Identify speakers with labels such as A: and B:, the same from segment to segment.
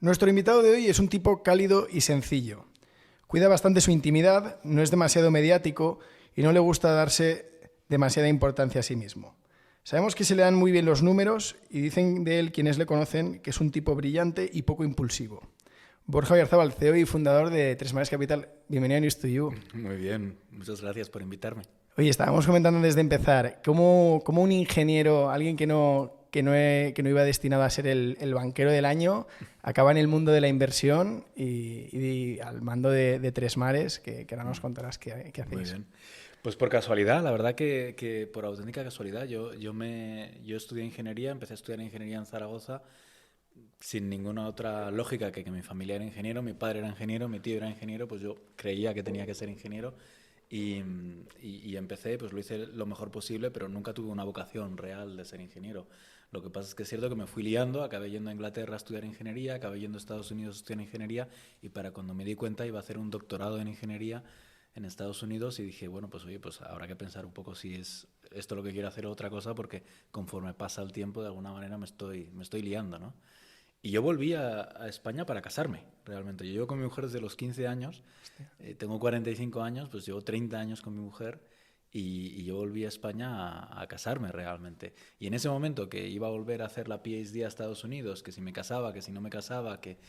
A: Nuestro invitado de hoy es un tipo cálido y sencillo. Cuida bastante su intimidad, no es demasiado mediático y no le gusta darse demasiada importancia a sí mismo. Sabemos que se le dan muy bien los números y dicen de él quienes le conocen que es un tipo brillante y poco impulsivo. Borja Oyarzábal, CEO y fundador de Tres Mares Capital. Bienvenido a News to You.
B: Muy bien, muchas gracias por invitarme.
A: Oye, estábamos comentando antes de empezar, ¿cómo un ingeniero, alguien que no iba destinado a ser el banquero del año, acaba en el mundo de la inversión y al mando de Tres Mares, que ahora nos contarás qué hacéis?
B: Muy bien. Pues por casualidad, la verdad que por auténtica casualidad, yo estudié ingeniería, empecé a estudiar ingeniería en Zaragoza sin ninguna otra lógica que mi familia era ingeniero, mi padre era ingeniero, mi tío era ingeniero, pues yo creía que tenía que ser ingeniero y empecé, pues lo hice lo mejor posible, pero nunca tuve una vocación real de ser ingeniero. Lo que pasa es que es cierto que me fui liando, acabé yendo a Inglaterra a estudiar ingeniería, acabé yendo a Estados Unidos a estudiar ingeniería y para cuando me di cuenta iba a hacer un doctorado en ingeniería en Estados Unidos y dije, bueno, pues oye, pues habrá que pensar un poco si es esto lo que quiero hacer o otra cosa, porque conforme pasa el tiempo de alguna manera me estoy liando, ¿no? Y yo volví a España para casarme, realmente. Yo llevo con mi mujer desde los 15 años, tengo 45 años, pues llevo 30 años con mi mujer y yo volví a España a casarme realmente. Y en ese momento que iba a volver a hacer la PhD a Estados Unidos, que si me casaba, que si no me casaba, que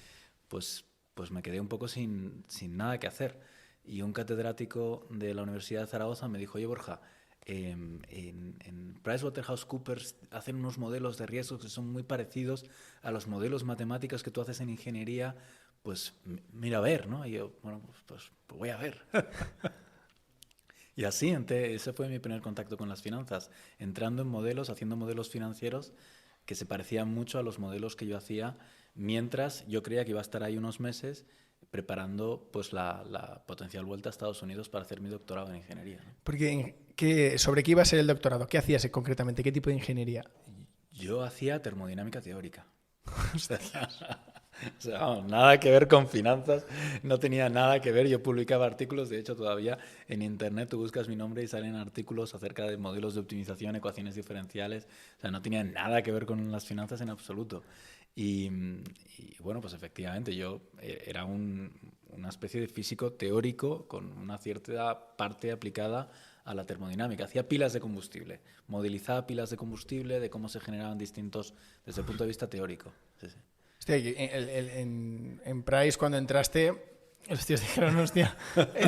B: pues me quedé un poco sin nada que hacer. Y un catedrático de la Universidad de Zaragoza me dijo, oye Borja, en PricewaterhouseCoopers hacen unos modelos de riesgos que son muy parecidos a los modelos matemáticos que tú haces en ingeniería, pues mira a ver, ¿no? Y yo, bueno, pues voy a ver. Y así, ese fue mi primer contacto con las finanzas, entrando en modelos, haciendo modelos financieros que se parecían mucho a los modelos que yo hacía, mientras yo creía que iba a estar ahí unos meses preparando pues la potencial vuelta a Estados Unidos para hacer mi doctorado en ingeniería, ¿no?
A: Porque, ¿sobre qué iba a ser el doctorado? ¿Qué hacías concretamente? ¿Qué tipo de ingeniería?
B: Yo hacía termodinámica teórica. O sea, vamos, nada que ver con finanzas, no tenía nada que ver. Yo publicaba artículos, de hecho todavía en internet tú buscas mi nombre y salen artículos acerca de modelos de optimización, ecuaciones diferenciales. O sea, no tenía nada que ver con las finanzas en absoluto. Y bueno, pues efectivamente yo era una especie de físico teórico con una cierta parte aplicada a la termodinámica. Hacía pilas de combustible, modelizaba pilas de combustible, de cómo se generaban distintos desde el punto de vista teórico. Sí, sí.
A: Hostia, en Price cuando entraste, los tíos dijeron, hostia,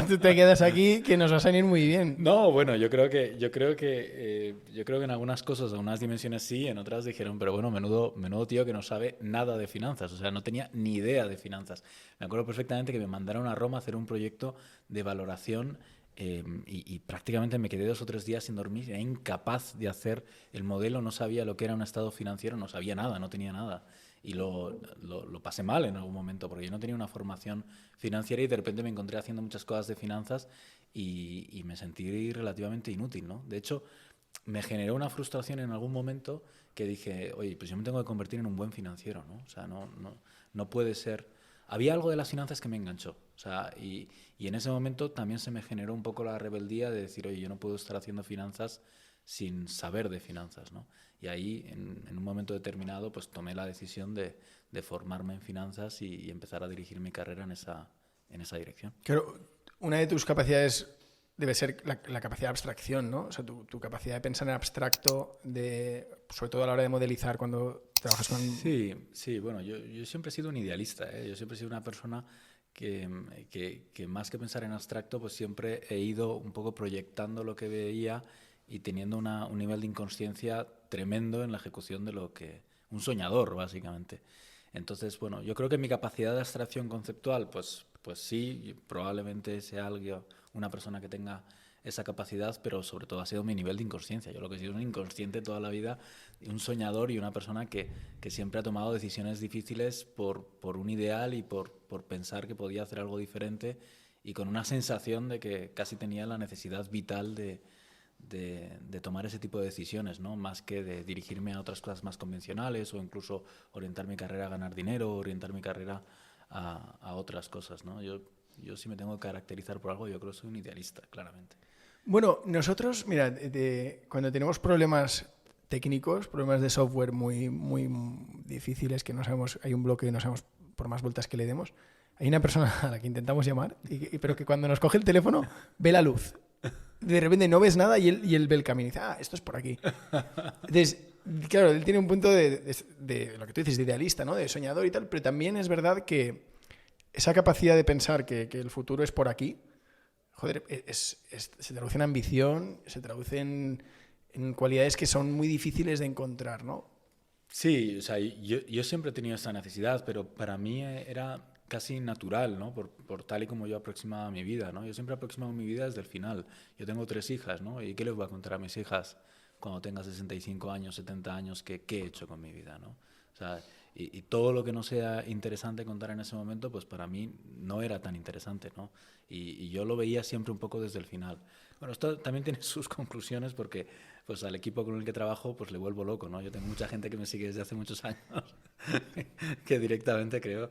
A: tú te quedas aquí que nos va a salir muy bien.
B: No, bueno, yo creo que en algunas cosas, en algunas dimensiones sí, en otras dijeron, pero bueno, menudo tío que no sabe nada de finanzas, o sea, no tenía ni idea de finanzas. Me acuerdo perfectamente que me mandaron a Roma a hacer un proyecto de valoración y prácticamente me quedé 2 o 3 días sin dormir, era incapaz de hacer el modelo, no sabía lo que era un estado financiero, no sabía nada, no tenía nada. Y lo pasé mal en algún momento porque yo no tenía una formación financiera y de repente me encontré haciendo muchas cosas de finanzas y me sentí relativamente inútil, ¿no? De hecho, me generó una frustración en algún momento que dije, oye, pues yo me tengo que convertir en un buen financiero, ¿no? O sea, no puede ser. Había algo de las finanzas que me enganchó, o sea, y en ese momento también se me generó un poco la rebeldía de decir, oye, yo no puedo estar haciendo finanzas sin saber de finanzas, ¿no? Y ahí, en un momento determinado, pues tomé la decisión de formarme en finanzas y empezar a dirigir mi carrera en esa dirección.
A: Claro, una de tus capacidades debe ser la capacidad de abstracción, ¿no? O sea, tu capacidad de pensar en abstracto, sobre todo a la hora de modelizar cuando trabajas con...
B: Sí, bueno, yo siempre he sido un idealista, ¿eh? Yo siempre he sido una persona que más que pensar en abstracto, pues siempre he ido un poco proyectando lo que veía y teniendo un nivel de inconsciencia tremendo en la ejecución de lo que... Un soñador, básicamente. Entonces, bueno, yo creo que mi capacidad de abstracción conceptual, pues sí, probablemente sea una persona que tenga esa capacidad, pero sobre todo ha sido mi nivel de inconsciencia. Yo lo que he sido un inconsciente toda la vida, un soñador y una persona que siempre ha tomado decisiones difíciles por un ideal y por pensar que podía hacer algo diferente y con una sensación de que casi tenía la necesidad vital de tomar ese tipo de decisiones, ¿no? Más que de dirigirme a otras cosas más convencionales o incluso orientar mi carrera a ganar dinero, orientar mi carrera a otras cosas, ¿no? Yo si me tengo que caracterizar por algo, yo creo que soy un idealista, claramente.
A: Bueno, nosotros, mira, cuando tenemos problemas técnicos, problemas de software muy, muy difíciles que no sabemos, hay un bloque que no sabemos por más vueltas que le demos, hay una persona a la que intentamos llamar, pero que cuando nos coge el teléfono ve la luz. De repente no ves nada y él ve el camino y dice, esto es por aquí. Entonces, claro, él tiene un punto de lo que tú dices, de idealista, ¿no? De soñador y tal, pero también es verdad que esa capacidad de pensar que el futuro es por aquí, joder, se traduce en ambición, se traduce en cualidades que son muy difíciles de encontrar, ¿no?
B: Sí, o sea, yo siempre he tenido esa necesidad, pero para mí era casi natural, ¿no? Por tal y como yo aproximaba mi vida, ¿no? Yo siempre he aproximado mi vida desde el final. Yo tengo 3 hijas, ¿no? ¿Y qué les voy a contar a mis hijas cuando tenga 65 años, 70 años, qué he hecho con mi vida, ¿no? O sea, y todo lo que no sea interesante contar en ese momento, pues para mí no era tan interesante, ¿no? Y yo lo veía siempre un poco desde el final. Bueno, esto también tiene sus conclusiones porque pues al equipo con el que trabajo pues le vuelvo loco, ¿no? Yo tengo mucha gente que me sigue desde hace muchos años que directamente creo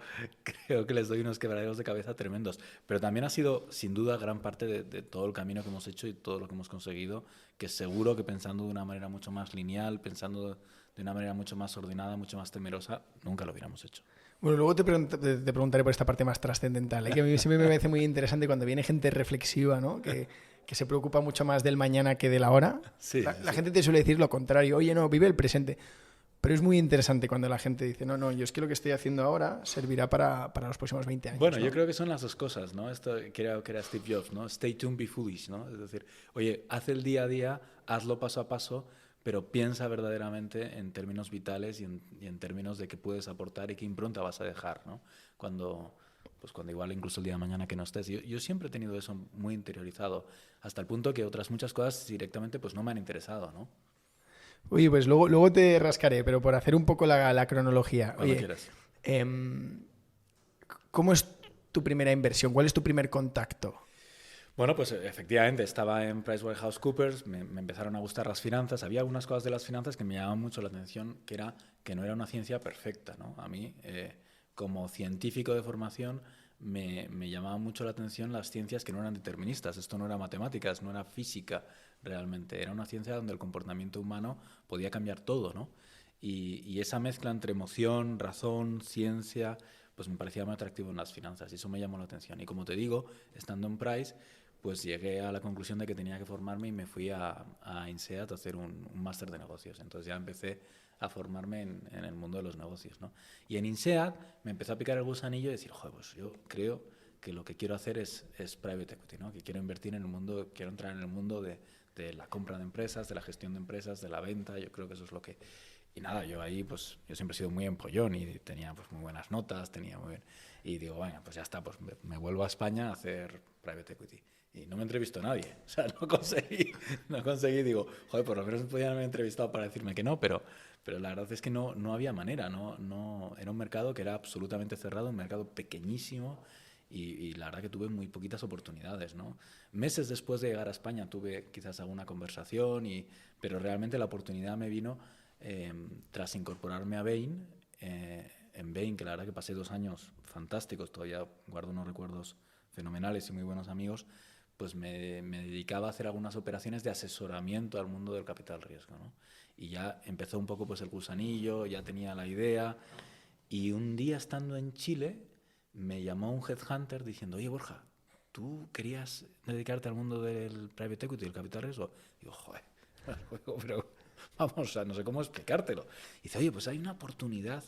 B: que les doy unos quebraderos de cabeza tremendos. Pero también ha sido, sin duda, gran parte de todo el camino que hemos hecho y todo lo que hemos conseguido, que seguro que pensando de una manera mucho más lineal, pensando de una manera mucho más ordenada, mucho más temerosa, nunca lo hubiéramos hecho.
A: Bueno, luego te preguntaré por esta parte más trascendental, ¿eh? Que a mí siempre me parece muy interesante cuando viene gente reflexiva, ¿no? Que se preocupa mucho más del mañana que de la hora.
B: Sí,
A: La gente te suele decir lo contrario, oye, no, vive el presente. Pero es muy interesante cuando la gente dice, no, yo es que lo que estoy haciendo ahora servirá para los próximos 20 años.
B: Bueno,
A: ¿no?
B: yo creo que son las dos cosas, ¿no? Esto creo que era Steve Jobs, ¿no? Stay tuned, be foolish, ¿no? Es decir, oye, haz el día a día, hazlo paso a paso, pero piensa verdaderamente en términos vitales y en términos de qué puedes aportar y qué impronta vas a dejar, ¿no? Cuando igual incluso el día de mañana que no estés. Yo siempre he tenido eso muy interiorizado, hasta el punto que otras muchas cosas directamente pues no me han interesado, ¿no?
A: Oye, pues luego te rascaré, pero por hacer un poco la cronología.
B: Cuando
A: Oye,
B: quieras.
A: ¿cómo es tu primera inversión? ¿Cuál es tu primer contacto?
B: Bueno, pues efectivamente estaba en PricewaterhouseCoopers, me empezaron a gustar las finanzas. Había algunas cosas de las finanzas que me llamaban mucho la atención, que era que no era una ciencia perfecta, ¿no? A mí, como científico de formación, me llamaba mucho la atención las ciencias que no eran deterministas. Esto no era matemáticas, no era física realmente. Era una ciencia donde el comportamiento humano podía cambiar todo, ¿no? Y esa mezcla entre emoción, razón, ciencia, pues me parecía muy atractivo en las finanzas y eso me llamó la atención. Y como te digo, estando en Price, pues llegué a la conclusión de que tenía que formarme y me fui a INSEAD a hacer un máster de negocios. Entonces ya empecé a formarme en el mundo de los negocios, ¿no? Y en INSEAD me empezó a picar el gusanillo y decir, joder, pues yo creo que lo que quiero hacer es private equity, ¿no? Que quiero invertir en el mundo, quiero entrar en el mundo de la compra de empresas, de la gestión de empresas, de la venta. Yo creo que eso es lo que... Y nada, yo ahí, pues, yo siempre he sido muy empollón y tenía pues muy buenas notas, tenía muy bien... Y digo, bueno, pues ya está, pues me vuelvo a España a hacer private equity. Y no me entrevistó nadie, o sea, no conseguí, digo, joder, por lo menos me podían haber entrevistado para decirme que no, pero la verdad es que no había manera, era un mercado que era absolutamente cerrado, un mercado pequeñísimo y la verdad que tuve muy poquitas oportunidades, ¿no? Meses después de llegar a España tuve quizás alguna conversación, pero realmente la oportunidad me vino tras incorporarme a Bain, en Bain, que la verdad que pasé 2 años fantásticos, todavía guardo unos recuerdos fenomenales y muy buenos amigos, pues me dedicaba a hacer algunas operaciones de asesoramiento al mundo del capital riesgo, ¿no? Y ya empezó un poco pues el gusanillo, ya tenía la idea, y un día estando en Chile me llamó un headhunter diciendo, oye Borja, ¿tú querías dedicarte al mundo del private equity, del capital riesgo? Digo, joder, pero vamos, o sea, no sé cómo explicártelo. Y dice, oye, pues hay una oportunidad,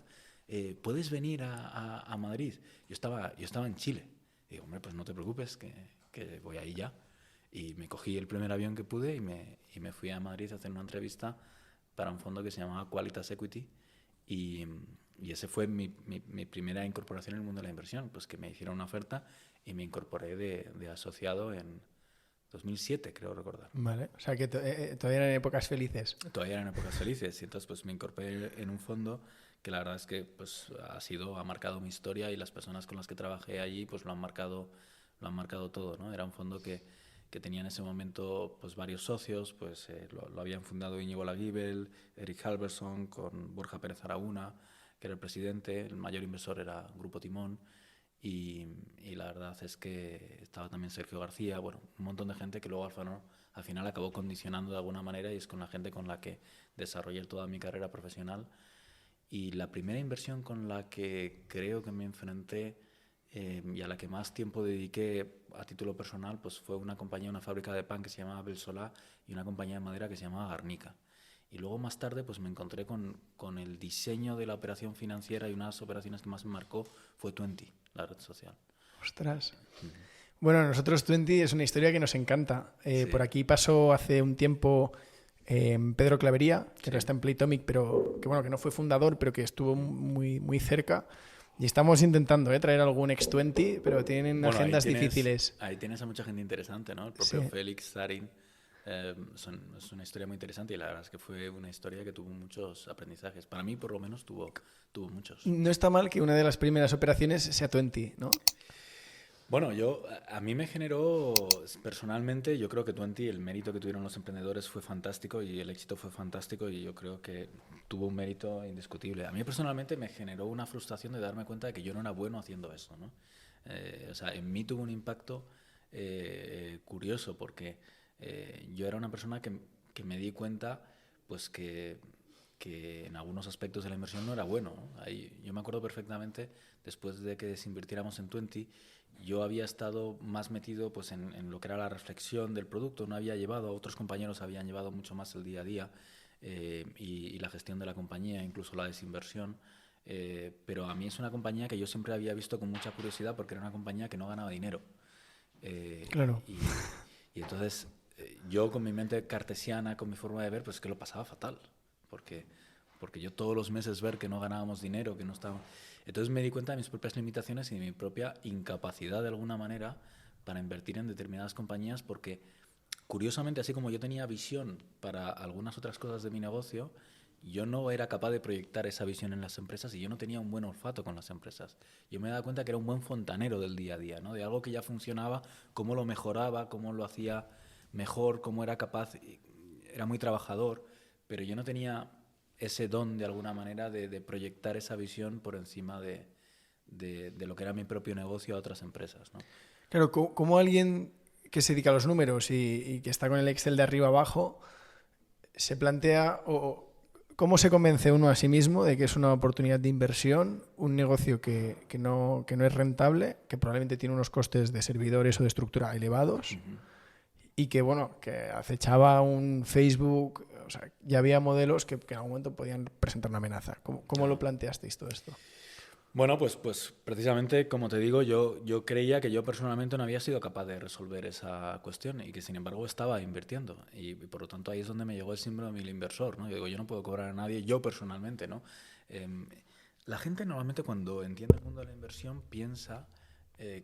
B: ¿puedes venir a Madrid? Yo estaba en Chile. Y digo, hombre, pues no te preocupes, que voy ahí ya. Y me cogí el primer avión que pude y me fui a Madrid a hacer una entrevista para un fondo que se llamaba Qualitas Equity. Y ese fue mi primera incorporación en el mundo de la inversión, pues que me hicieron una oferta y me incorporé de asociado en 2007, creo recordar.
A: Vale, o sea que todavía eran épocas felices.
B: Todavía eran épocas felices y entonces pues me incorporé en un fondo que la verdad es que pues ha marcado mi historia y las personas con las que trabajé allí pues lo han marcado todo, ¿no? Era un fondo que tenía en ese momento pues varios socios, pues lo habían fundado Íñigo Laguibel, Eric Halverson, con Borja Pérez Araguna, que era el presidente, el mayor inversor era Grupo Timón, y la verdad es que estaba también Sergio García, bueno, un montón de gente que luego al final acabó condicionando de alguna manera y es con la gente con la que desarrollé toda mi carrera profesional. Y la primera inversión con la que creo que me enfrenté y a la que más tiempo dediqué a título personal, pues fue una compañía, una fábrica de pan que se llamaba Belsolá y una compañía de madera que se llamaba Garnica. Y luego más tarde pues me encontré con el diseño de la operación financiera, y una de las operaciones que más me marcó fue Twenty, la red social.
A: Ostras. Bueno, nosotros Twenty es una historia que nos encanta.
B: Sí.
A: Por aquí pasó hace un tiempo Pedro Clavería, que
B: Sí.
A: no está en Playtomic, pero que bueno, que no fue fundador, pero que estuvo muy, muy cerca. Y estamos intentando traer algún ex-Twenty, pero tienen
B: Bueno,
A: agendas difíciles.
B: Ahí tienes a mucha gente interesante, ¿no? El propio
A: Sí.
B: Félix Zarin. Es una historia muy interesante y la verdad es que fue una historia que tuvo muchos aprendizajes. Para mí, por lo menos, tuvo muchos.
A: No está mal que una de las primeras operaciones sea Twenty, ¿no?
B: Bueno, a mí me generó personalmente, yo creo que Twenty, el mérito que tuvieron los emprendedores fue fantástico y el éxito fue fantástico y yo creo que tuvo un mérito indiscutible. A mí personalmente me generó una frustración de darme cuenta de que yo no era bueno haciendo eso, ¿no? O sea, en mí tuvo un impacto curioso porque yo era una persona que me di cuenta pues que en algunos aspectos de la inversión no era bueno, ¿no? Yo me acuerdo perfectamente, después de que desinvirtiéramos en Twenty, yo había estado más metido pues, en lo que era la reflexión del producto, no había llevado, otros compañeros habían llevado mucho más el día a día y la gestión de la compañía, incluso la desinversión. Pero a mí es una compañía que yo siempre había visto con mucha curiosidad porque era una compañía que no ganaba dinero.
A: Claro.
B: Y entonces yo con mi mente cartesiana, con mi forma de ver, pues es que lo pasaba fatal. Porque yo todos los meses ver que no ganábamos dinero, que no estábamos... Entonces me di cuenta de mis propias limitaciones y de mi propia incapacidad de alguna manera para invertir en determinadas compañías porque, curiosamente, así como yo tenía visión para algunas otras cosas de mi negocio, yo no era capaz de proyectar esa visión en las empresas y yo no tenía un buen olfato con las empresas. Yo me daba cuenta que era un buen fontanero del día a día, ¿no? De algo que ya funcionaba, cómo lo mejoraba, cómo lo hacía mejor, cómo era capaz, era muy trabajador, pero yo no tenía ese don de alguna manera de proyectar esa visión por encima de lo que era mi propio negocio a otras empresas, ¿no?
A: Claro, como alguien que se dedica a los números y que está con el Excel de arriba abajo, se plantea cómo se convence uno a sí mismo de que es una oportunidad de inversión, un negocio que no es rentable, que probablemente tiene unos costes de servidores o de estructura elevados y que, bueno, que acechaba un Facebook, o sea, ya había modelos que en algún momento podían presentar una amenaza. ¿Cómo lo planteasteis todo esto?
B: Bueno, pues precisamente, como te digo, yo creía que yo personalmente no había sido capaz de resolver esa cuestión y que, sin embargo, estaba invirtiendo. Y por lo tanto, ahí es donde me llegó el síndrome del inversor, ¿no? Yo digo, yo no puedo cobrar a nadie, yo personalmente, ¿no? La gente normalmente cuando entiende el mundo de la inversión piensa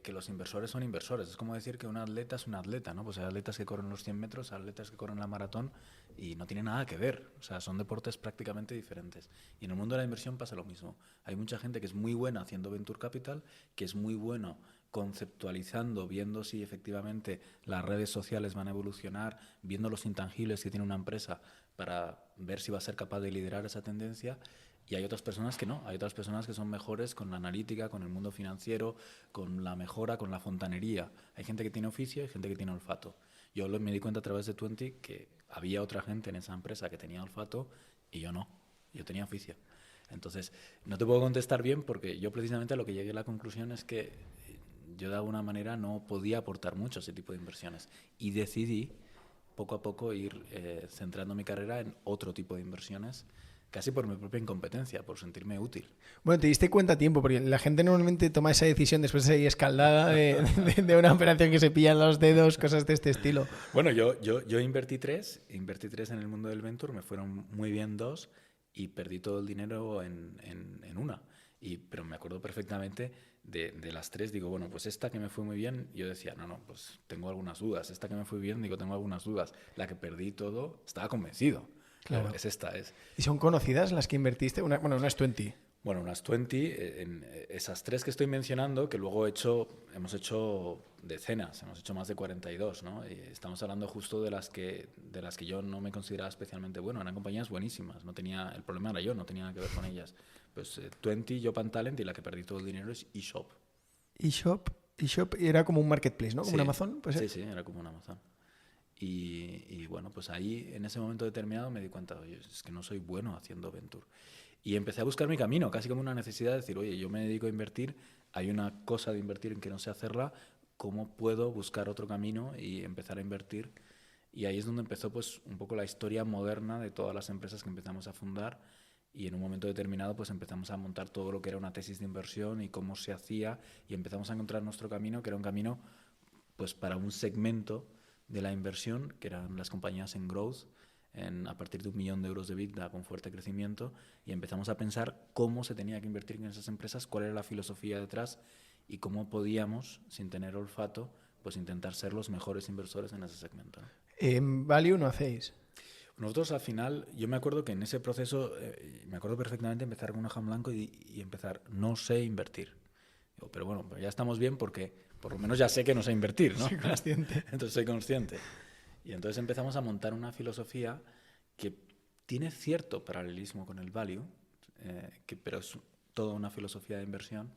B: que los inversores son inversores. Es como decir que un atleta es un atleta, ¿no? Pues hay atletas que corren los 100 metros, atletas que corren la maratón y no tiene nada que ver. O sea, son deportes prácticamente diferentes. Y en el mundo de la inversión pasa lo mismo. Hay mucha gente que es muy buena haciendo venture capital, que es muy bueno conceptualizando, viendo si efectivamente las redes sociales van a evolucionar, viendo los intangibles que tiene una empresa para ver si va a ser capaz de liderar esa tendencia. Y hay otras personas que no, hay otras personas que son mejores con la analítica, con el mundo financiero, con la mejora, con la fontanería. Hay gente que tiene oficio y gente que tiene olfato. Yo me di cuenta a través de Twenty que había otra gente en esa empresa que tenía olfato y yo no, yo tenía oficio. Entonces, no te puedo contestar bien porque yo precisamente a lo que llegué a la conclusión es que yo de alguna manera no podía aportar mucho a ese tipo de inversiones y decidí poco a poco ir centrando mi carrera en otro tipo de inversiones, casi por mi propia incompetencia, por sentirme útil.
A: Bueno, te diste cuenta a tiempo, porque la gente normalmente toma esa decisión después de ser escaldada de una operación que se pillan los dedos, cosas de este estilo.
B: Bueno, yo invertí tres en el mundo del venture, me fueron muy bien dos y perdí todo el dinero en una. Pero me acuerdo perfectamente de las tres, digo, bueno, pues esta que me fue muy bien, yo decía, no, pues tengo algunas dudas. Esta que me fue bien, digo, tengo algunas dudas. La que perdí todo, estaba convencido.
A: Claro.
B: No, es esta.
A: ¿Y son conocidas las que invertiste? Una es Twenty.
B: Bueno, unas 20, en esas tres que estoy mencionando, que luego hemos hecho decenas, hemos hecho más de 42, ¿no? Y estamos hablando justo de las que yo no me consideraba especialmente bueno. Eran compañías buenísimas, el problema era yo, no tenía nada que ver con ellas. Pues 20, Job and Talent, y la que perdí todo el dinero es eShop.
A: eShop era como un marketplace, ¿no? Como
B: sí,
A: un Amazon, ¿puede ser?
B: Sí, era como un Amazon. Y bueno, pues ahí en ese momento determinado me di cuenta, oye, es que no soy bueno haciendo venture. Y empecé a buscar mi camino, casi como una necesidad de decir, oye, yo me dedico a invertir, hay una cosa de invertir en que no sé hacerla, ¿cómo puedo buscar otro camino y empezar a invertir? Y ahí es donde empezó pues un poco la historia moderna de todas las empresas que empezamos a fundar, y en un momento determinado pues empezamos a montar todo lo que era una tesis de inversión y cómo se hacía, y empezamos a encontrar nuestro camino, que era un camino pues para un segmento de la inversión, que eran las compañías en growth, a partir de 1 millón de euros de EBITDA con fuerte crecimiento, y empezamos a pensar cómo se tenía que invertir en esas empresas, cuál era la filosofía detrás y cómo podíamos, sin tener olfato, pues intentar ser los mejores inversores en ese segmento.
A: En Value no hacéis.
B: Nosotros al final, yo me acuerdo que en ese proceso, me acuerdo perfectamente empezar con un hoja en blanco y empezar, no sé invertir. Digo, pero bueno, pues ya estamos bien porque por lo menos ya sé que no sé invertir, ¿no?
A: Soy consciente.
B: Entonces soy consciente. Y entonces empezamos a montar una filosofía que tiene cierto paralelismo con el value, pero es toda una filosofía de inversión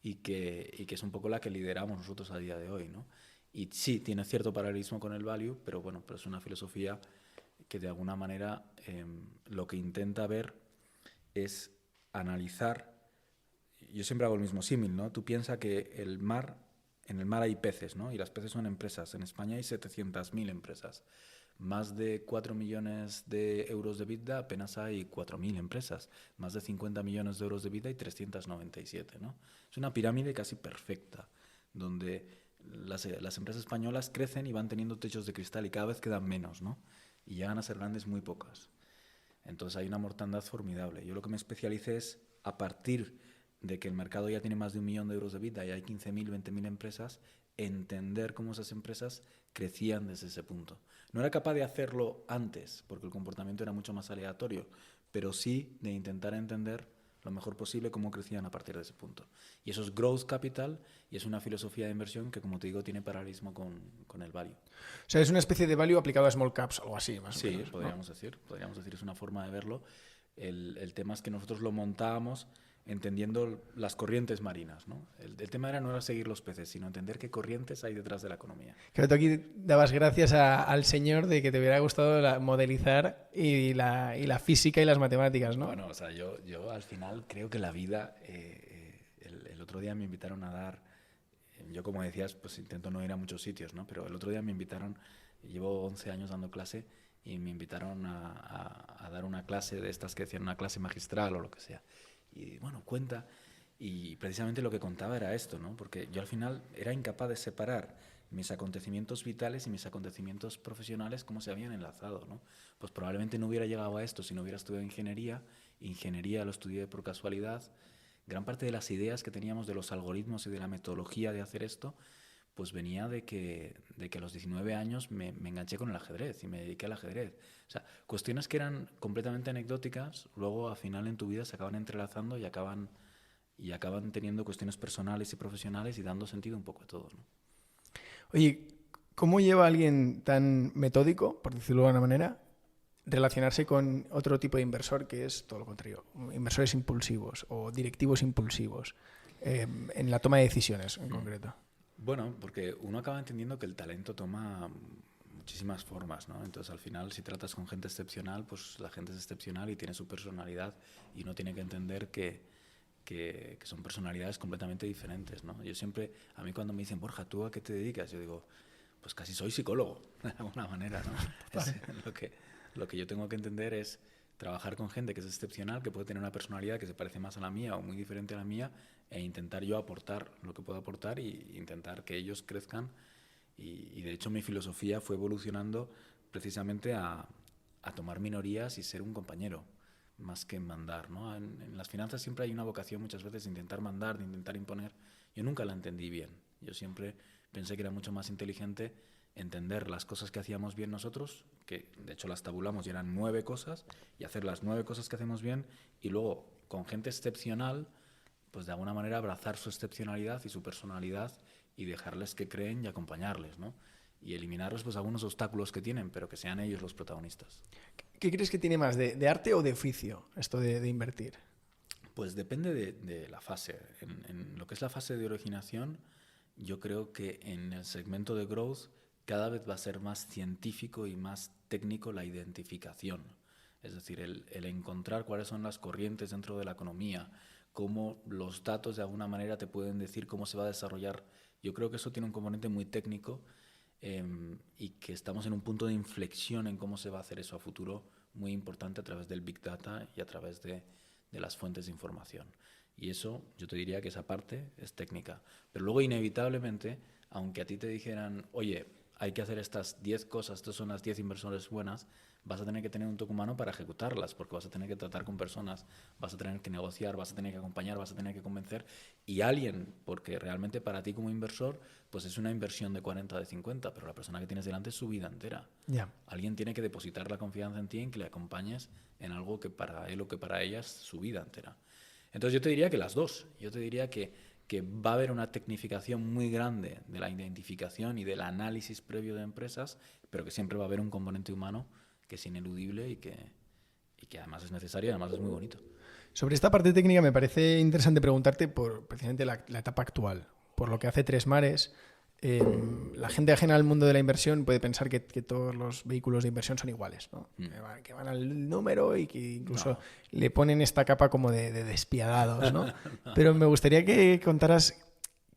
B: y que es un poco la que lideramos nosotros a día de hoy, ¿no? Y sí, tiene cierto paralelismo con el value, pero bueno, pero es una filosofía que de alguna manera lo que intenta ver es analizar. Yo siempre hago el mismo símil, ¿no? Tú piensas que en el mar hay peces, ¿no? Y las peces son empresas. En España hay 700.000 empresas. Más de 4 millones de euros de EBITDA, apenas hay 4.000 empresas. Más de 50 millones de euros de EBITDA y 397, ¿no? Es una pirámide casi perfecta, donde las empresas españolas crecen y van teniendo techos de cristal y cada vez quedan menos, ¿no? Y llegan a ser grandes muy pocas. Entonces hay una mortandad formidable. Yo lo que me especialicé es, a partir de que el mercado ya tiene más de 1 millón de euros de vida y hay 15.000, 20.000 empresas, entender cómo esas empresas crecían desde ese punto. No era capaz de hacerlo antes, porque el comportamiento era mucho más aleatorio, pero sí de intentar entender lo mejor posible cómo crecían a partir de ese punto. Y eso es growth capital y es una filosofía de inversión que, como te digo, tiene paralelismo con el value.
A: O sea, es una especie de value aplicado a small caps, algo así, más o menos.
B: Sí, podríamos decir, es una forma de verlo. El tema es que nosotros lo montábamos entendiendo las corrientes marinas, ¿no? El tema no era seguir los peces, sino entender qué corrientes hay detrás de la economía.
A: Creo que tú aquí dabas gracias al señor de que te hubiera gustado modelizar y la física y las matemáticas, ¿no?
B: Bueno, o sea, yo al final creo que la vida... el otro día me invitaron a dar... Yo, como decías, pues intento no ir a muchos sitios, ¿no? Pero el otro día me invitaron, llevo 11 años dando clase, y me invitaron a dar una clase de estas que decían una clase magistral o lo que sea. Y bueno, cuenta, y precisamente lo que contaba era esto, ¿no? Porque yo al final era incapaz de separar mis acontecimientos vitales y mis acontecimientos profesionales, cómo se habían enlazado, ¿no? Pues probablemente no hubiera llegado a esto si no hubiera estudiado ingeniería. Ingeniería lo estudié por casualidad. Gran parte de las ideas que teníamos de los algoritmos y de la metodología de hacer esto, pues venía de que a los 19 años me enganché con el ajedrez y me dediqué al ajedrez. O sea, cuestiones que eran completamente anecdóticas, luego al final en tu vida se acaban entrelazando y acaban teniendo cuestiones personales y profesionales y dando sentido un poco a todo, ¿no?
A: Oye, ¿cómo lleva alguien tan metódico, por decirlo de alguna manera, relacionarse con otro tipo de inversor que es todo lo contrario, inversores impulsivos o directivos impulsivos, en la toma de decisiones en concreto?
B: Bueno, porque uno acaba entendiendo que el talento toma muchísimas formas, ¿no? Entonces, al final, si tratas con gente excepcional, pues la gente es excepcional y tiene su personalidad, y uno tiene que entender que son personalidades completamente diferentes, ¿no? Yo siempre, a mí cuando me dicen, Borja, ¿tú a qué te dedicas? Yo digo, pues casi soy psicólogo, de alguna manera, ¿no? Lo que yo tengo que entender es trabajar con gente que es excepcional, que puede tener una personalidad que se parece más a la mía o muy diferente a la mía, e intentar yo aportar lo que puedo aportar y intentar que ellos crezcan. Y de hecho mi filosofía fue evolucionando precisamente a tomar minorías y ser un compañero, más que mandar, ¿no? En las finanzas siempre hay una vocación muchas veces de intentar mandar, de intentar imponer. Yo nunca la entendí bien. Yo siempre pensé que era mucho más inteligente entender las cosas que hacíamos bien nosotros, que de hecho las tabulamos y eran 9 cosas, y hacer las 9 cosas que hacemos bien, y luego con gente excepcional, pues de alguna manera abrazar su excepcionalidad y su personalidad y dejarles que creen y acompañarles, ¿no? Y eliminarles pues algunos obstáculos que tienen, pero que sean ellos los protagonistas.
A: ¿Qué crees que tiene más, de arte o de oficio, esto de invertir?
B: Pues depende de la fase. En lo que es la fase de originación, yo creo que en el segmento de growth cada vez va a ser más científico y más técnico la identificación. Es decir, el encontrar cuáles son las corrientes dentro de la economía, cómo los datos de alguna manera te pueden decir cómo se va a desarrollar. Yo creo que eso tiene un componente muy técnico y que estamos en un punto de inflexión en cómo se va a hacer eso a futuro muy importante a través del Big Data y a través de las fuentes de información. Y eso, yo te diría que esa parte es técnica. Pero luego, inevitablemente, aunque a ti te dijeran, oye, hay que hacer estas 10 cosas, estas son las 10 inversiones buenas, vas a tener que tener un toque humano para ejecutarlas, porque vas a tener que tratar con personas, vas a tener que negociar, vas a tener que acompañar, vas a tener que convencer, y alguien, porque realmente para ti como inversor, pues es una inversión de 40 de 50, pero la persona que tienes delante es su vida entera.
A: Ya.
B: Alguien tiene que depositar la confianza en ti, en que le acompañes en algo que para él o que para ella es su vida entera. Entonces yo te diría que las dos. Yo te diría que va a haber una tecnificación muy grande de la identificación y del análisis previo de empresas, pero que siempre va a haber un componente humano que es ineludible y que además es necesario y además es muy bonito.
A: Sobre esta parte técnica me parece interesante preguntarte por precisamente la etapa actual, por lo que hace Tres Mares. La gente ajena al mundo de la inversión puede pensar que todos los vehículos de inversión son iguales, ¿no? Que van al número y que incluso le ponen esta capa como de despiadados, ¿no? Pero me gustaría que contaras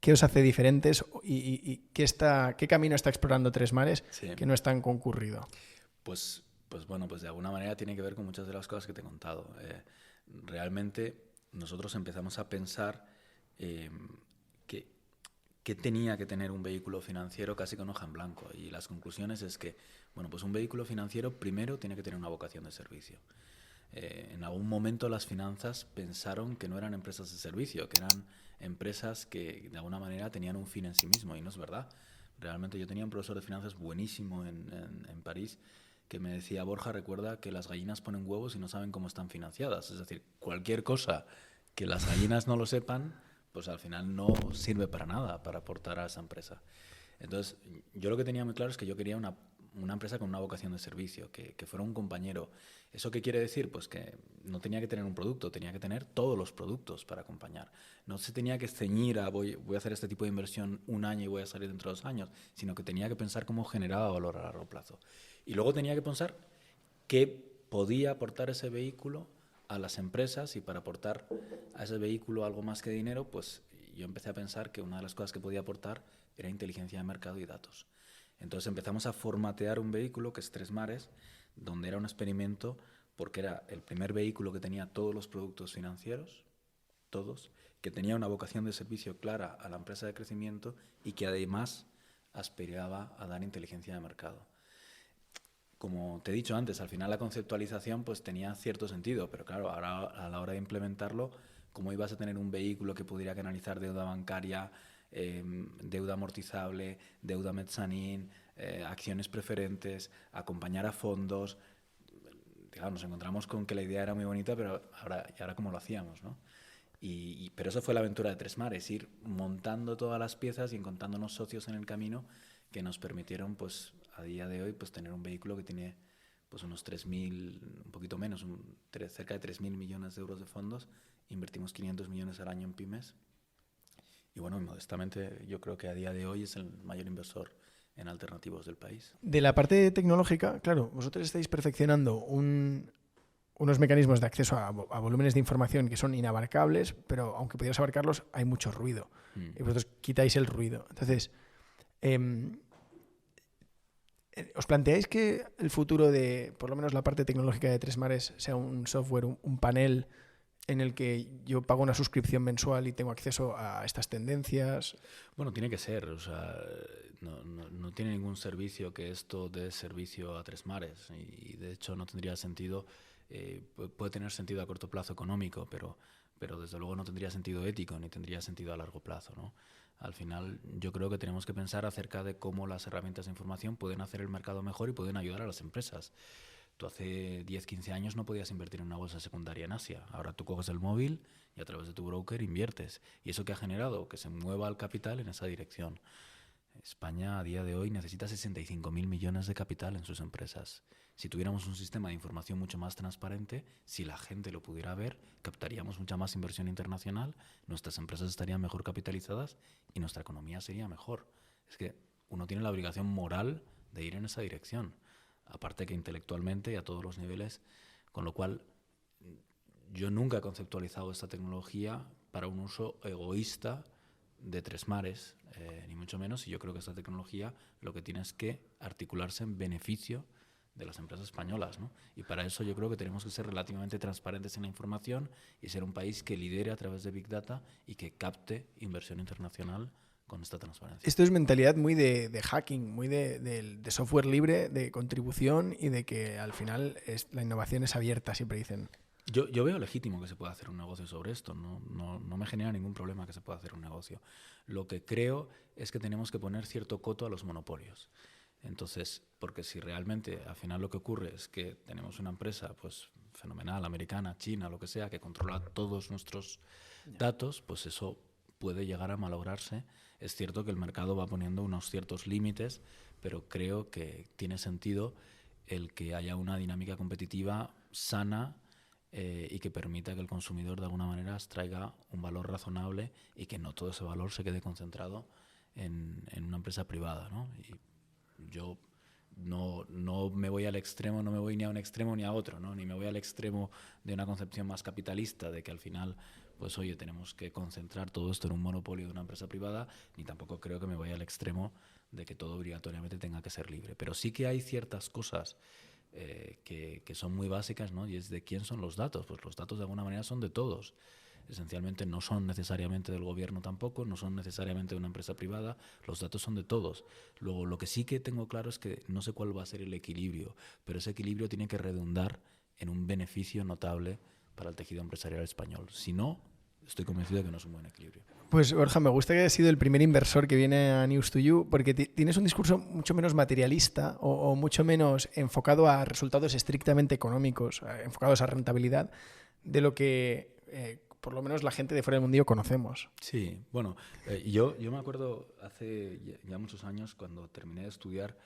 A: qué os hace diferentes y qué camino está explorando Tres Mares que no es tan concurrido.
B: Pues bueno, pues de alguna manera tiene que ver con muchas de las cosas que te he contado. Realmente nosotros empezamos a pensar que tenía que tener un vehículo financiero casi con hoja en blanco. Y las conclusiones es que, bueno, pues un vehículo financiero primero tiene que tener una vocación de servicio. En algún momento las finanzas pensaron que no eran empresas de servicio, que eran empresas que de alguna manera tenían un fin en sí mismo, y no es verdad. Realmente yo tenía un profesor de finanzas buenísimo en París que me decía, Borja, recuerda que las gallinas ponen huevos y no saben cómo están financiadas. Es decir, cualquier cosa que las gallinas no lo sepan, pues al final no sirve para nada para aportar a esa empresa. Entonces, yo lo que tenía muy claro es que yo quería una empresa con una vocación de servicio, que fuera un compañero. ¿Eso qué quiere decir? Pues que no tenía que tener un producto, tenía que tener todos los productos para acompañar. No se tenía que ceñir a voy a hacer este tipo de inversión un año y voy a salir dentro de 2 años, sino que tenía que pensar cómo generaba valor a largo plazo. Y luego tenía que pensar qué podía aportar ese vehículo a las empresas, y para aportar a ese vehículo algo más que dinero, pues yo empecé a pensar que una de las cosas que podía aportar era inteligencia de mercado y datos. Entonces empezamos a formatear un vehículo que es Tres Mares, donde era un experimento porque era el primer vehículo que tenía todos los productos financieros, todos, que tenía una vocación de servicio clara a la empresa de crecimiento y que además aspiraba a dar inteligencia de mercado. Como te he dicho antes, al final la conceptualización pues tenía cierto sentido, pero claro, ahora a la hora de implementarlo, ¿cómo ibas a tener un vehículo que pudiera canalizar deuda bancaria, deuda amortizable, deuda mezzanine, acciones preferentes, acompañar a fondos? Claro, nos encontramos con que la idea era muy bonita, pero ahora cómo lo hacíamos, ¿no? Pero eso fue la aventura de Tres Mares, ir montando todas las piezas y encontrándonos socios en el camino que nos permitieron, pues, a día de hoy, pues, tener un vehículo que tiene pues, unos 3.000, un poquito menos, cerca de 3.000 millones de euros de fondos. Invertimos 500 millones al año en pymes. Y bueno, modestamente, yo creo que a día de hoy es el mayor inversor en alternativos del país.
A: De la parte tecnológica, claro, vosotros estáis perfeccionando unos mecanismos de acceso a volúmenes de información que son inabarcables, pero aunque pudieras abarcarlos, hay mucho ruido. Y vosotros quitáis el ruido. Entonces, ¿os planteáis que el futuro de, por lo menos la parte tecnológica de Tres Mares, sea un software, un panel en el que yo pago una suscripción mensual y tengo acceso a estas tendencias?
B: Bueno, tiene que ser. O sea, no tiene ningún servicio que esto dé servicio a Tres Mares. Y de hecho no tendría sentido. Puede tener sentido a corto plazo económico, pero desde luego no tendría sentido ético ni tendría sentido a largo plazo, ¿no? Al final yo creo que tenemos que pensar acerca de cómo las herramientas de información pueden hacer el mercado mejor y pueden ayudar a las empresas. Tú hace 10, 15 años no podías invertir en una bolsa secundaria en Asia. Ahora tú coges el móvil y a través de tu broker inviertes. ¿Y eso qué ha generado? Que se mueva el capital en esa dirección. España a día de hoy necesita 65.000 millones de capital en sus empresas. Si tuviéramos un sistema de información mucho más transparente, si la gente lo pudiera ver, captaríamos mucha más inversión internacional, nuestras empresas estarían mejor capitalizadas y nuestra economía sería mejor. Es que uno tiene la obligación moral de ir en esa dirección. Aparte que intelectualmente y a todos los niveles Con lo cual, yo nunca he conceptualizado esta tecnología para un uso egoísta de tres mares, ni mucho menos, y yo creo que esta tecnología lo que tiene es que articularse en beneficio de las empresas españolas, ¿no? Y para eso yo creo que tenemos que ser relativamente transparentes en la información y ser un país que lidere a través de Big Data y que capte inversión internacional con esta transparencia.
A: Esto es mentalidad muy de hacking, muy de software libre, de contribución y de que al final la innovación es abierta, siempre dicen.
B: Yo veo legítimo que se pueda hacer un negocio sobre esto, no me genera ningún problema que se pueda hacer un negocio. Lo que creo es que tenemos que poner cierto coto a los monopolios. Entonces, porque si realmente al final lo que ocurre es que tenemos una empresa pues fenomenal, americana, china, lo que sea, que controla todos nuestros datos, pues eso puede llegar a malograrse. Es cierto que el mercado va poniendo unos ciertos límites, pero creo que tiene sentido el que haya una dinámica competitiva sana y que permita que el consumidor de alguna manera extraiga un valor razonable y que no todo ese valor se quede concentrado en una empresa privada, ¿no? Y yo no me voy al extremo, no me voy ni a un extremo ni a otro, ¿no? Ni me voy al extremo de una concepción más capitalista, de que al final, pues oye, tenemos que concentrar todo esto en un monopolio de una empresa privada, ni tampoco creo que me vaya al extremo de que todo obligatoriamente tenga que ser libre. Pero sí que hay ciertas cosas que son muy básicas, ¿no? Y es de quién son los datos. Pues los datos de alguna manera son de todos. Esencialmente no son necesariamente del gobierno tampoco, no son necesariamente de una empresa privada, los datos son de todos. Luego, lo que sí que tengo claro es que no sé cuál va a ser el equilibrio, pero ese equilibrio tiene que redundar en un beneficio notable para el tejido empresarial español. Si no, estoy convencido de que no es un buen equilibrio.
A: Pues Borja, me gusta que hayas sido el primer inversor que viene a News to You porque tienes un discurso mucho menos materialista o mucho menos enfocado a resultados estrictamente económicos, enfocados a rentabilidad, de lo que por lo menos la gente de fuera del mundillo conocemos.
B: Sí, bueno, yo me acuerdo hace ya muchos años cuando terminé de estudiar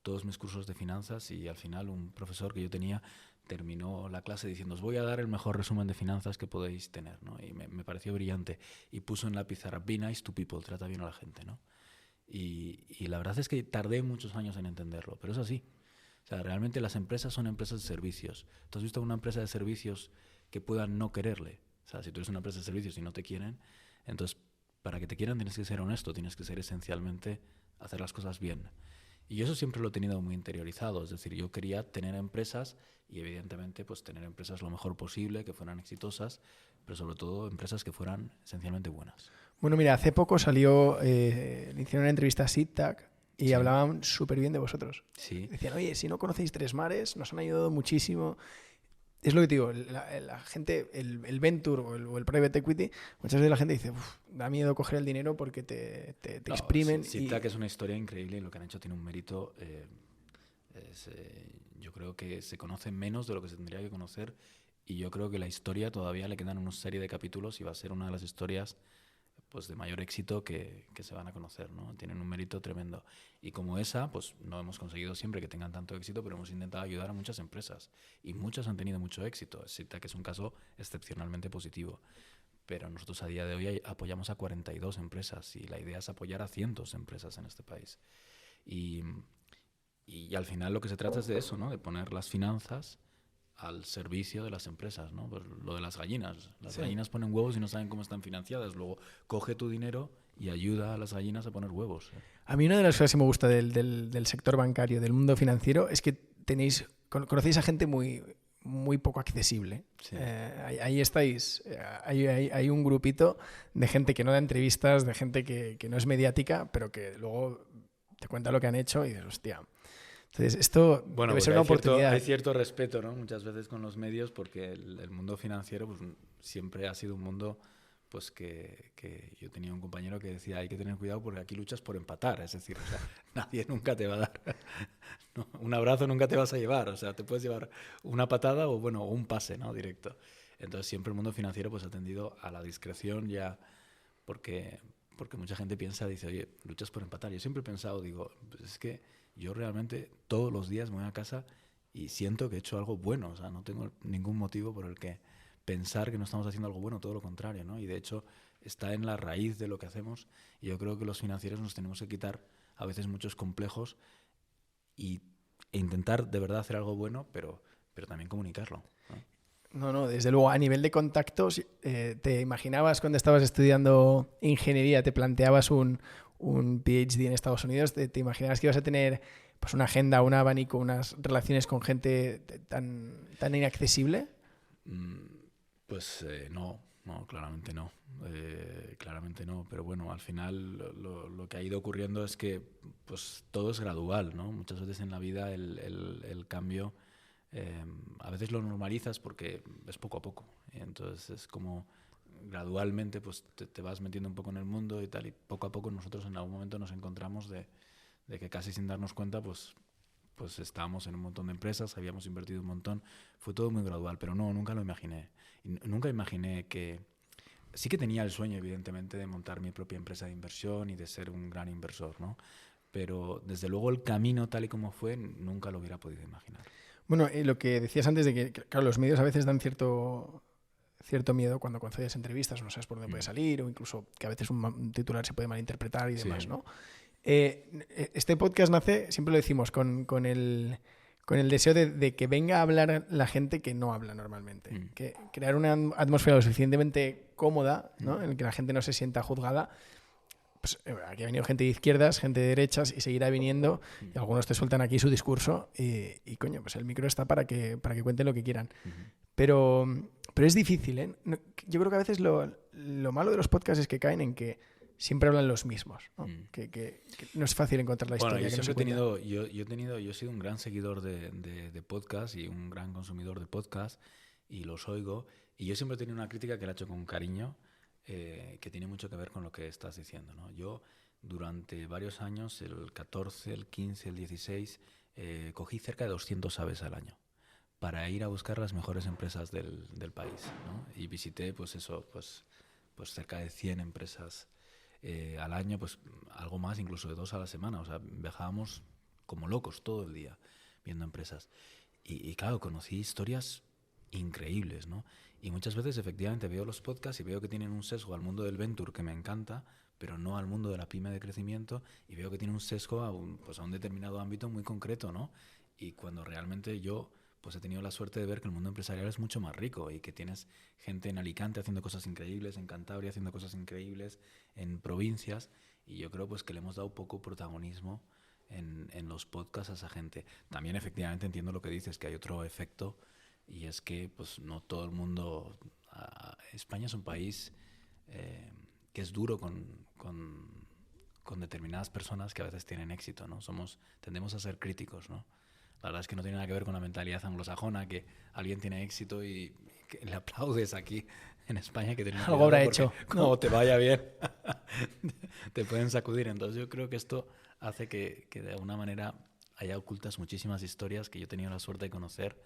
B: todos mis cursos de finanzas y al final un profesor que yo tenía terminó la clase diciendo os voy a dar el mejor resumen de finanzas que podéis tener, ¿no? Y me pareció brillante y puso en la pizarra be nice to people, trata bien a la gente, ¿no? Y la verdad es que tardé muchos años en entenderlo, pero es así. O sea, realmente las empresas son empresas de servicios. ¿Tú has visto una empresa de servicios que pueda no quererle? O sea, si tú eres una empresa de servicios y no te quieren, entonces para que te quieran tienes que ser honesto, tienes que ser esencialmente hacer las cosas bien. Y eso siempre lo he tenido muy interiorizado, es decir, yo quería tener empresas y evidentemente pues tener empresas lo mejor posible, que fueran exitosas, pero sobre todo empresas que fueran esencialmente buenas.
A: Bueno, mira, hace poco salió, le hicieron una entrevista a SITTAC y hablaban súper bien de vosotros.
B: Sí.
A: Decían, oye, si no conocéis Tres Mares, nos han ayudado muchísimo. Es lo que te digo, la gente, el venture o el private equity, muchas veces la gente dice, da miedo coger el dinero porque te exprimen.
B: SITTAC es una historia increíble y lo que han hecho tiene un mérito. Yo creo que se conoce menos de lo que se tendría que conocer y yo creo que la historia todavía le quedan una serie de capítulos y va a ser una de las historias pues de mayor éxito que se van a conocer, ¿no? Tienen un mérito tremendo. Y como esa, pues no hemos conseguido siempre que tengan tanto éxito, pero hemos intentado ayudar a muchas empresas. Y muchas han tenido mucho éxito. SITTAC es un caso excepcionalmente positivo. Pero nosotros a día de hoy apoyamos a 42 empresas y la idea es apoyar a cientos de empresas en este país. Y al final lo que se trata es de eso, ¿no? De poner las finanzas al servicio de las empresas, ¿no? Pues lo de las gallinas. Las gallinas ponen huevos y no saben cómo están financiadas. Luego coge tu dinero y ayuda a las gallinas a poner huevos.
A: A mí una de las cosas que me gusta del sector bancario, del mundo financiero, es que conocéis a gente muy, muy poco accesible.
B: Sí.
A: Ahí estáis. Hay un grupito de gente que no da entrevistas, de gente que no es mediática, pero que luego te cuenta lo que han hecho y dices, hostia. Entonces, esto debe ser una oportunidad.
B: Hay cierto respeto, ¿no? Muchas veces con los medios, porque el mundo financiero pues, siempre ha sido un mundo pues que yo tenía un compañero que decía hay que tener cuidado porque aquí luchas por empatar, es decir, o sea, nadie nunca te va a dar no, un abrazo, nunca te vas a llevar, o sea, te puedes llevar una patada o bueno, un pase, ¿no? Directo. Entonces siempre el mundo financiero pues ha tendido a la discreción ya porque mucha gente piensa, dice, oye, luchas por empatar. Yo siempre he pensado, digo, pues es que yo realmente todos los días me voy a casa y siento que he hecho algo bueno, o sea, no tengo ningún motivo por el que pensar que no estamos haciendo algo bueno, todo lo contrario, ¿no? Y de hecho está en la raíz de lo que hacemos y yo creo que los financieros nos tenemos que quitar a veces muchos complejos e intentar de verdad hacer algo bueno, pero pero también comunicarlo, ¿no?
A: No, desde luego, a nivel de contactos, ¿te imaginabas cuando estabas estudiando ingeniería, te planteabas un PhD en Estados Unidos, te imaginabas que ibas a tener pues una agenda, un abanico, unas relaciones con gente tan inaccesible?
B: Pues no, claramente no. Claramente no, pero bueno, al final lo que ha ido ocurriendo es que pues todo es gradual, ¿no? Muchas veces en la vida el cambio a veces lo normalizas porque es poco a poco. Entonces es como gradualmente pues te vas metiendo un poco en el mundo y tal, y poco a poco nosotros en algún momento nos encontramos de que casi sin darnos cuenta pues estábamos en un montón de empresas, habíamos invertido un montón, fue todo muy gradual, pero no, nunca lo imaginé. Y nunca imaginé que... Sí que tenía el sueño, evidentemente, de montar mi propia empresa de inversión y de ser un gran inversor, ¿no? Pero desde luego el camino tal y como fue, nunca lo hubiera podido imaginar.
A: Bueno, lo que decías antes de que, claro, los medios a veces dan cierto miedo cuando concedes entrevistas, no sabes por dónde puede salir, o incluso que a veces un titular se puede malinterpretar y demás,
B: Sí.
A: ¿no? Este podcast nace, siempre lo decimos, con el deseo de que venga a hablar la gente que no habla normalmente. Que crear una atmósfera lo suficientemente cómoda, ¿no? En la que la gente no se sienta juzgada. Pues aquí ha venido gente de izquierdas, gente de derechas y seguirá viniendo. Y algunos te sueltan aquí su discurso y coño, pues el micro está para que cuenten lo que quieran. Pero es difícil, ¿eh? Yo creo que a veces lo malo de los podcasts es que caen en que siempre hablan los mismos, ¿no? Que no es fácil encontrar la historia.
B: Bueno, yo he sido un gran seguidor de podcast y un gran consumidor de podcast y los oigo. Y yo siempre he tenido una crítica que la he hecho con cariño, que tiene mucho que ver con lo que estás diciendo, ¿no? Yo durante varios años, el 14, el 15, el 16, cogí cerca de 200 aves al año para ir a buscar las mejores empresas del país, ¿no? Y visité pues cerca de 100 empresas al año, pues algo más, incluso de 2 a la semana. O sea, viajábamos como locos todo el día viendo empresas. Y claro, conocí historias increíbles, ¿no? Y muchas veces efectivamente veo los podcasts y veo que tienen un sesgo al mundo del venture que me encanta, pero no al mundo de la pyme de crecimiento, y veo que tiene un sesgo a un determinado ámbito muy concreto, ¿no? Y cuando realmente yo pues he tenido la suerte de ver que el mundo empresarial es mucho más rico y que tienes gente en Alicante haciendo cosas increíbles, en Cantabria haciendo cosas increíbles, en provincias, y yo creo pues que le hemos dado poco protagonismo en los podcasts a esa gente. También efectivamente entiendo lo que dices, que hay otro efecto, y es que pues no todo el mundo... España es un país que es duro con determinadas personas que a veces tienen éxito, ¿no? Tendemos a ser críticos, ¿no? La verdad es que no tiene nada que ver con la mentalidad anglosajona, que alguien tiene éxito y que le aplaudes aquí en España, que tiene
A: algo habrá hecho, ¿no?
B: Como te vaya bien, te pueden sacudir. Entonces yo creo que esto hace que de alguna manera haya ocultas muchísimas historias que yo he tenido la suerte de conocer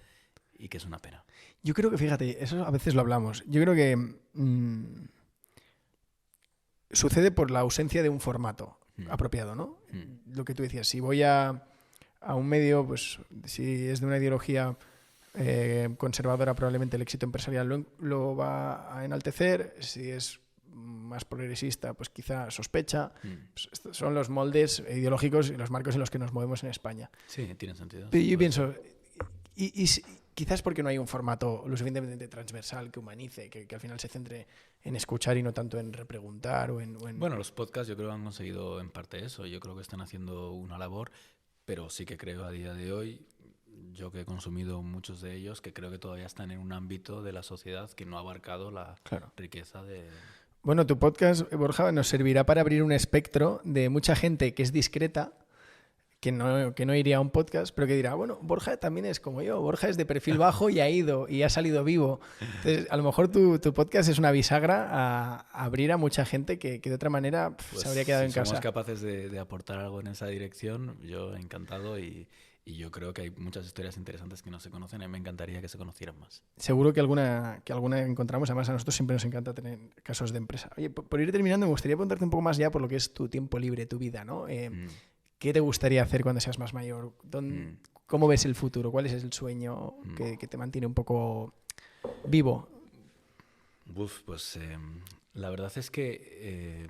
B: y que es una pena.
A: Yo creo que, fíjate, eso a veces lo hablamos. Yo creo que sucede por la ausencia de un formato apropiado, ¿no? Lo que tú decías, si voy a un medio, pues si es de una ideología conservadora, probablemente el éxito empresarial lo va a enaltecer. Si es más progresista, pues quizá sospecha. Pues estos son los moldes ideológicos y los marcos en los que nos movemos en España.
B: Sí, tiene sentido.
A: Pero yo pienso, y quizás porque no hay un formato lo suficientemente transversal que humanice, que al final se centre en escuchar y no tanto en repreguntar o en...
B: Bueno, los podcasts yo creo que han conseguido en parte eso. Yo creo que están haciendo una labor. Pero sí que creo a día de hoy, yo que he consumido muchos de ellos, que creo que todavía están en un ámbito de la sociedad que no ha abarcado la riqueza de...
A: Bueno, tu podcast, Borja, nos servirá para abrir un espectro de mucha gente que es discreta, que no iría a un podcast, pero que dirá, bueno, Borja también es como yo, Borja es de perfil bajo y ha ido y ha salido vivo. Entonces, a lo mejor tu podcast es una bisagra a abrir a mucha gente que de otra manera se habría quedado en casa.
B: Si somos capaces de aportar algo en esa dirección, yo encantado, y yo creo que hay muchas historias interesantes que no se conocen y me encantaría que se conocieran más.
A: Seguro que alguna encontramos. Además, a nosotros siempre nos encanta tener casos de empresa. Oye, por ir terminando, me gustaría preguntarte un poco más ya por lo que es tu tiempo libre, tu vida, ¿no? ¿Qué te gustaría hacer cuando seas más mayor? ¿Cómo ves el futuro? ¿Cuál es el sueño que te mantiene un poco vivo?
B: Pues la verdad es que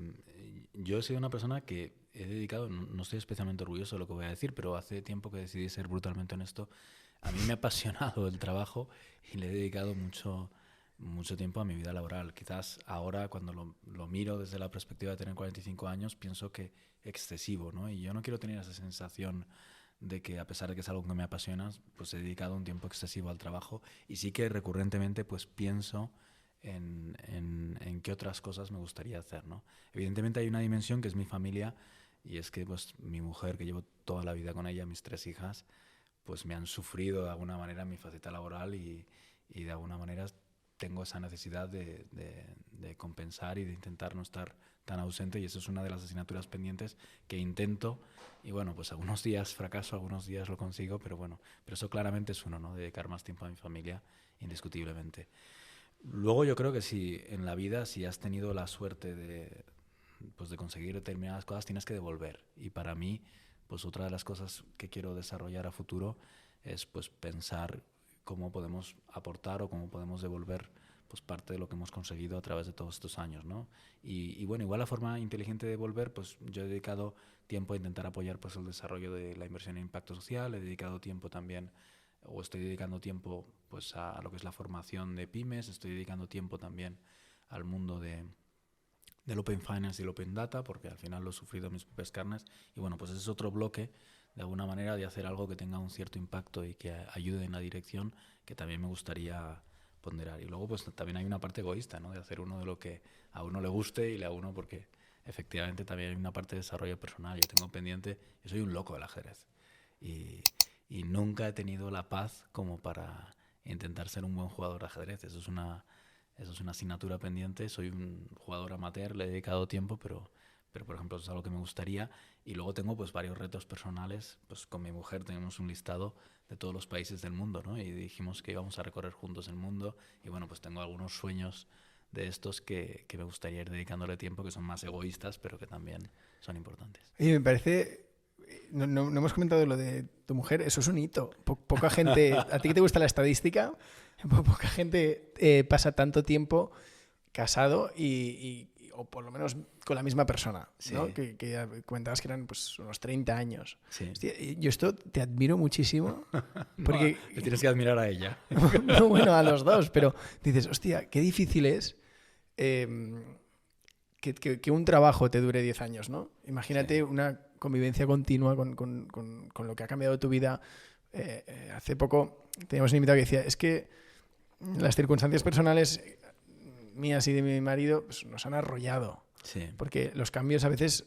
B: yo he sido una persona que he dedicado, no estoy especialmente orgulloso de lo que voy a decir, pero hace tiempo que decidí ser brutalmente honesto, a mí me ha apasionado el trabajo y le he dedicado mucho tiempo a mi vida laboral. Quizás ahora, cuando lo miro desde la perspectiva de tener 45 años, pienso que excesivo, ¿no? Y yo no quiero tener esa sensación de que, a pesar de que es algo que me apasiona, pues he dedicado un tiempo excesivo al trabajo, y sí que recurrentemente pues pienso en qué otras cosas me gustaría hacer, ¿no? Evidentemente hay una dimensión que es mi familia, y es que pues mi mujer, que llevo toda la vida con ella, mis 3 hijas, pues me han sufrido de alguna manera en mi faceta laboral, y de alguna manera tengo esa necesidad de compensar y de intentar no estar tan ausente, y eso es una de las asignaturas pendientes que intento, y bueno, pues algunos días fracaso, algunos días lo consigo, pero bueno, pero eso claramente es uno, ¿no? Dedicar más tiempo a mi familia, indiscutiblemente. Luego yo creo que si en la vida, si has tenido la suerte pues de conseguir determinadas cosas, tienes que devolver, y para mí, pues otra de las cosas que quiero desarrollar a futuro es pues pensar cómo podemos aportar o cómo podemos devolver pues parte de lo que hemos conseguido a través de todos estos años, ¿no? Y bueno, igual la forma inteligente de devolver, pues yo he dedicado tiempo a intentar apoyar pues el desarrollo de la inversión en impacto social, he dedicado tiempo también, o estoy dedicando tiempo pues a lo que es la formación de pymes, estoy dedicando tiempo también al mundo del Open Finance y el Open Data, porque al final lo he sufrido en mis propias carnes, y bueno, pues ese es otro bloque de alguna manera de hacer algo que tenga un cierto impacto y que ayude en la dirección, que también me gustaría ponderar. Y luego pues también hay una parte egoísta, ¿no? De hacer uno de lo que a uno le guste y a uno, porque efectivamente también hay una parte de desarrollo personal. Yo tengo pendiente, yo soy un loco del ajedrez, y, y nunca he tenido la paz como para intentar ser un buen jugador de ajedrez. Eso es una asignatura pendiente. Soy un jugador amateur, le he dedicado tiempo, pero por ejemplo eso es algo que me gustaría. Y luego tengo pues varios retos personales. Pues con mi mujer tenemos un listado de todos los países del mundo, ¿no? Y dijimos que íbamos a recorrer juntos el mundo, y bueno, pues tengo algunos sueños de estos que me gustaría ir dedicándole tiempo, que son más egoístas, pero que también son importantes.
A: Oye, me parece... No hemos comentado lo de tu mujer, eso es un hito. Poca gente... ¿A ti que te gusta la estadística? Poca gente pasa tanto tiempo casado o por lo menos con la misma persona, ¿no?
B: Sí.
A: Que comentabas que eran pues unos 30 años.
B: Sí.
A: Hostia, yo esto te admiro muchísimo. Porque...
B: No, te tienes que admirar a ella.
A: No, bueno, a los dos, pero dices, hostia, qué difícil es que un trabajo te dure 10 años, ¿no? Imagínate
B: Sí.
A: una convivencia continua con lo que ha cambiado tu vida. Hace poco teníamos un invitado que decía, es que las circunstancias personales mías y de mi marido pues, nos han arrollado,
B: Sí.
A: porque los cambios a veces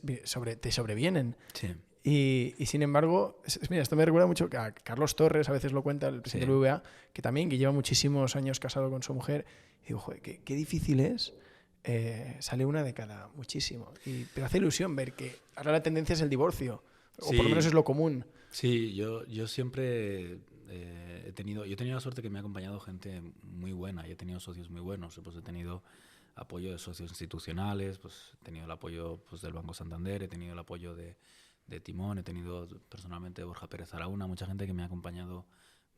A: te sobrevienen.
B: Sí.
A: Y sin embargo, mira, esto me recuerda mucho a Carlos Torres, a veces lo cuenta, el presidente del BBVA, que lleva muchísimos años casado con su mujer. Y digo, joder, qué difícil es. Sale una de cada, muchísimo. Pero hace ilusión ver que ahora la tendencia es el divorcio, o
B: Sí.
A: por lo menos es lo común.
B: Sí, yo siempre he tenido la suerte que me ha acompañado gente muy buena, y he tenido socios muy buenos. Pues he tenido apoyo de socios institucionales, pues he tenido el apoyo pues, del Banco Santander, he tenido el apoyo de Timón, he tenido personalmente de Borja Pérez Araúna, mucha gente que me ha acompañado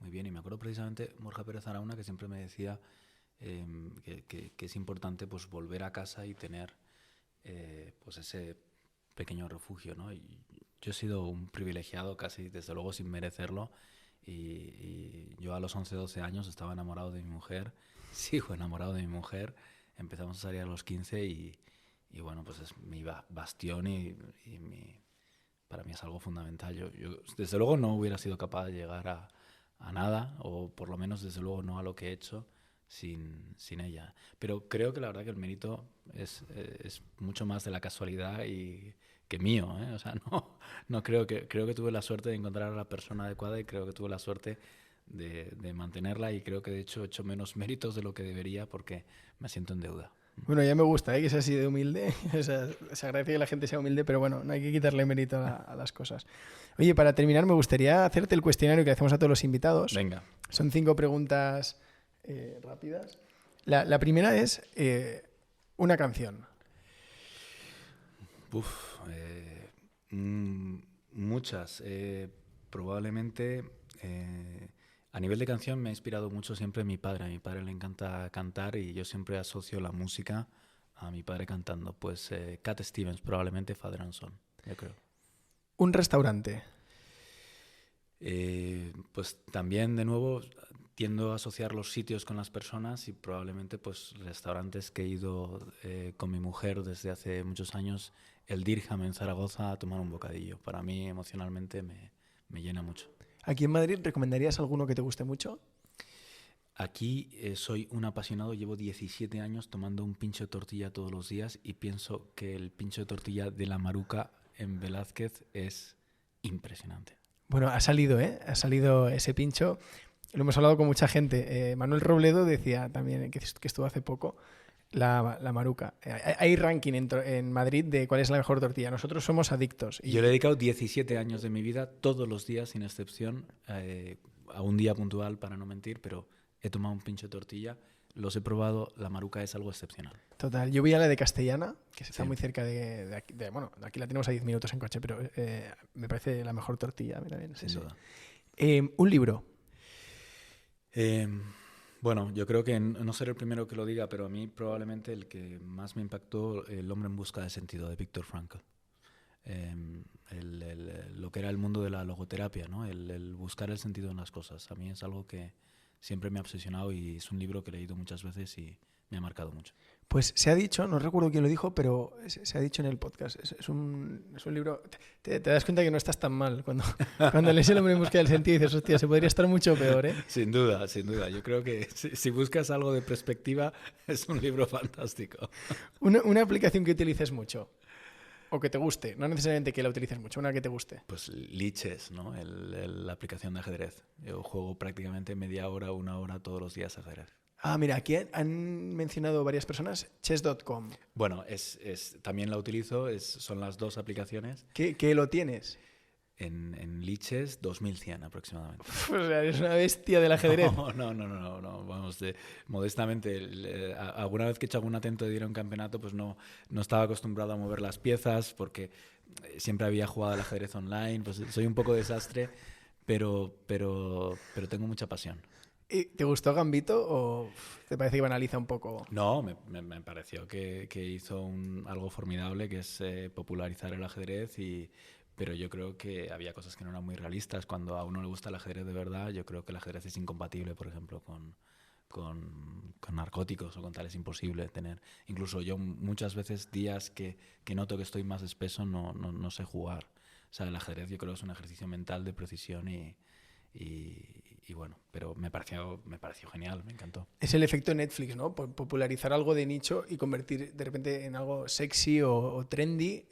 B: muy bien. Y me acuerdo precisamente Borja Pérez Araúna, que siempre me decía que es importante pues volver a casa y tener pues ese pequeño refugio, ¿no? Y yo he sido un privilegiado, casi desde luego sin merecerlo, y yo a los 11, 12 años estaba enamorado de mi mujer, sigo enamorado de mi mujer, empezamos a salir a los 15, y bueno, pues es mi bastión, y para mí es algo fundamental. Yo desde luego no hubiera sido capaz de llegar a nada, o por lo menos desde luego no a lo que he hecho sin ella. Pero creo que la verdad que el mérito es mucho más de la casualidad y que mío, ¿eh? O sea, no creo que tuve la suerte de encontrar a la persona adecuada, y creo que tuve la suerte de mantenerla, y creo que de hecho he hecho menos méritos de lo que debería, porque me siento en deuda.
A: Bueno, ya me gusta que sea así de humilde. O sea, se agradece que la gente sea humilde, pero bueno, no hay que quitarle mérito a las cosas. Oye, para terminar, me gustaría hacerte el cuestionario que hacemos a todos los invitados.
B: Venga.
A: Son 5 preguntas rápidas. La primera es una canción.
B: Muchas. Probablemente a nivel de canción me ha inspirado mucho siempre mi padre. A mi padre le encanta cantar, y yo siempre asocio la música a mi padre cantando. Pues Cat Stevens, probablemente Father and Son, yo creo.
A: Un restaurante.
B: Pues también, de nuevo, tiendo a asociar los sitios con las personas y probablemente pues restaurantes que he ido con mi mujer desde hace muchos años, el Dirham en Zaragoza, a tomar un bocadillo. Para mí emocionalmente me llena mucho.
A: ¿Aquí en Madrid recomendarías alguno que te guste mucho?
B: Aquí soy un apasionado, llevo 17 años tomando un pincho de tortilla todos los días y pienso que el pincho de tortilla de La Maruca en Velázquez es impresionante.
A: Bueno, ha salido, ¿eh? Ha salido ese pincho. Lo hemos hablado con mucha gente. Manuel Robledo decía también, que estuvo hace poco, la Maruca. Hay ranking en Madrid de cuál es la mejor tortilla. Nosotros somos adictos.
B: Yo le he dedicado 17 años de mi vida, todos los días, sin excepción, a un día puntual, para no mentir, pero he tomado un pincho de tortilla, los he probado, la Maruca es algo excepcional.
A: Total. Yo voy a la de Castellana, que está
B: Sí.
A: muy cerca de aquí. Bueno, aquí la tenemos a 10 minutos en coche, pero me parece la mejor tortilla. Mira bien,
B: Sin duda.
A: Un libro.
B: Bueno, yo creo que no seré el primero que lo diga, pero a mí probablemente el que más me impactó, El hombre en busca de sentido, de Viktor Frankl. Lo que era el mundo de la logoterapia, ¿no? El buscar el sentido en las cosas. A mí es algo que siempre me ha obsesionado y es un libro que he leído muchas veces y me ha marcado mucho.
A: Pues se ha dicho, no recuerdo quién lo dijo, pero se ha dicho en el podcast. Es un libro. Te das cuenta que no estás tan mal cuando lees El hombre en busca del sentido y dices, hostia, se podría estar mucho peor, ¿eh?
B: Sin duda, sin duda. Yo creo que si buscas algo de perspectiva, es un libro fantástico.
A: Una aplicación que utilices mucho o que te guste, no necesariamente que la utilices mucho, una que te guste.
B: Pues Lichess, ¿no? La aplicación de ajedrez. Yo juego prácticamente media hora, una hora todos los días ajedrez.
A: Ah, mira, aquí han mencionado varias personas chess.com.
B: Bueno, también la utilizo, son las dos aplicaciones.
A: ¿Qué lo tienes?
B: En Lichess 2100 aproximadamente.
A: O sea, eres una bestia del ajedrez.
B: No. Vamos, modestamente, alguna vez que he hecho algún atento de ir a un campeonato, pues no estaba acostumbrado a mover las piezas porque siempre había jugado al ajedrez online, pues soy un poco desastre, pero tengo mucha pasión.
A: ¿Y te gustó Gambito o te parece que banaliza un poco?
B: No, me pareció que hizo algo formidable, que es popularizar el ajedrez, pero yo creo que había cosas que no eran muy realistas. Cuando a uno le gusta el ajedrez de verdad, yo creo que el ajedrez es incompatible, por ejemplo, con narcóticos o con tal. Es imposible tener. Incluso yo muchas veces, días que noto que estoy más espeso, no sé jugar. O sea, el ajedrez yo creo que es un ejercicio mental de precisión y bueno, pero me pareció genial, me encantó.
A: Es el efecto Netflix, ¿no? Popularizar algo de nicho y convertir de repente en algo sexy o trendy,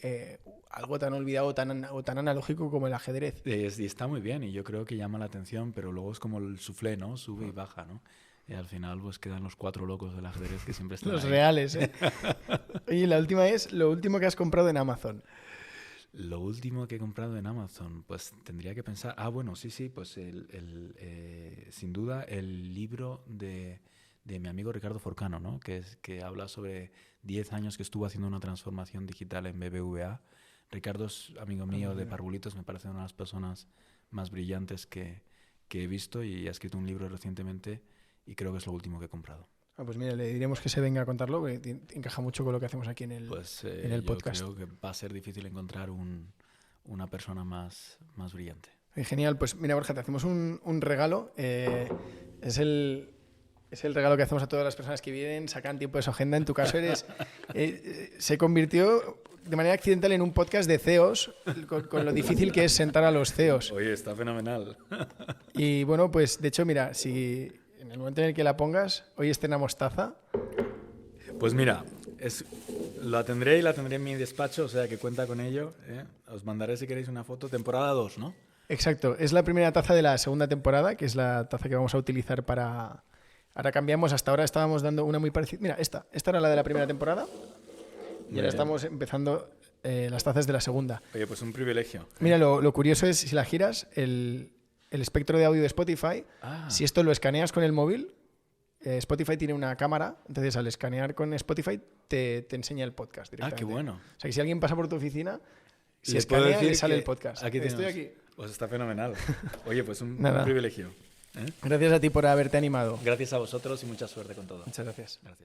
A: algo tan olvidado o tan analógico como el ajedrez.
B: Y está muy bien y yo creo que llama la atención, pero luego es como el soufflé, ¿no? Sube y baja, ¿no? Y al final pues quedan los 4 locos del ajedrez que siempre están
A: Los
B: ahí.
A: reales, ¿eh? Oye, la última es lo último que has comprado en Amazon.
B: Lo último que he comprado en Amazon, pues tendría que pensar... bueno, sí, pues sin duda el libro de mi amigo Ricardo Forcano, ¿no? Que habla sobre 10 años que estuvo haciendo una transformación digital en BBVA. Ricardo es amigo mío de Parvulitos, me parece una de las personas más brillantes que he visto y ha escrito un libro recientemente y creo que es lo último que he comprado.
A: Pues mira, le diremos que se venga a contarlo, porque encaja mucho con lo que hacemos aquí en el podcast.
B: Yo creo que va a ser difícil encontrar una persona más brillante.
A: Genial, pues mira, Borja, te hacemos un regalo. Es el regalo que hacemos a todas las personas que vienen, sacan tiempo de su agenda. En tu caso se convirtió de manera accidental en un podcast de CEOs, con lo difícil que es sentar a los CEOs.
B: Oye, está fenomenal.
A: Y bueno, pues de hecho, mira, si en el momento en el que la pongas, hoy estrenamos taza.
B: Pues mira, la tendré en mi despacho, o sea que cuenta con ello, ¿eh? Os mandaré si queréis una foto. Temporada 2, ¿no?
A: Exacto, es la primera taza de la segunda temporada, que es la taza que vamos a utilizar para... Ahora cambiamos, hasta ahora estábamos dando una muy parecida. Mira, esta era la de la primera temporada y ahora estamos empezando las tazas de la segunda.
B: Oye, pues un privilegio.
A: Mira, lo curioso es, si la giras, el espectro de audio de Spotify, si esto lo escaneas con el móvil, Spotify tiene una cámara, entonces al escanear con Spotify te enseña el podcast directamente.
B: Qué bueno.
A: O sea, que si alguien pasa por tu oficina, si
B: ¿Le
A: escanea,
B: puedo decir
A: le sale
B: que
A: el podcast.
B: Aquí
A: Estoy aquí.
B: Pues está fenomenal. Oye, pues un privilegio.
A: Gracias a ti por haberte animado.
B: Gracias a vosotros y mucha suerte con todo.
A: Muchas gracias.
B: Gracias.